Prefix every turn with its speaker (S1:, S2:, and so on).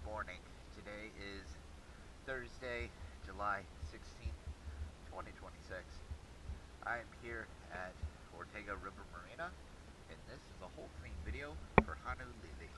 S1: Good morning. Today is Thursday, July 16th, 2026. I am here at Ortega River Marina, and this is a whole clean video for Honu Lele.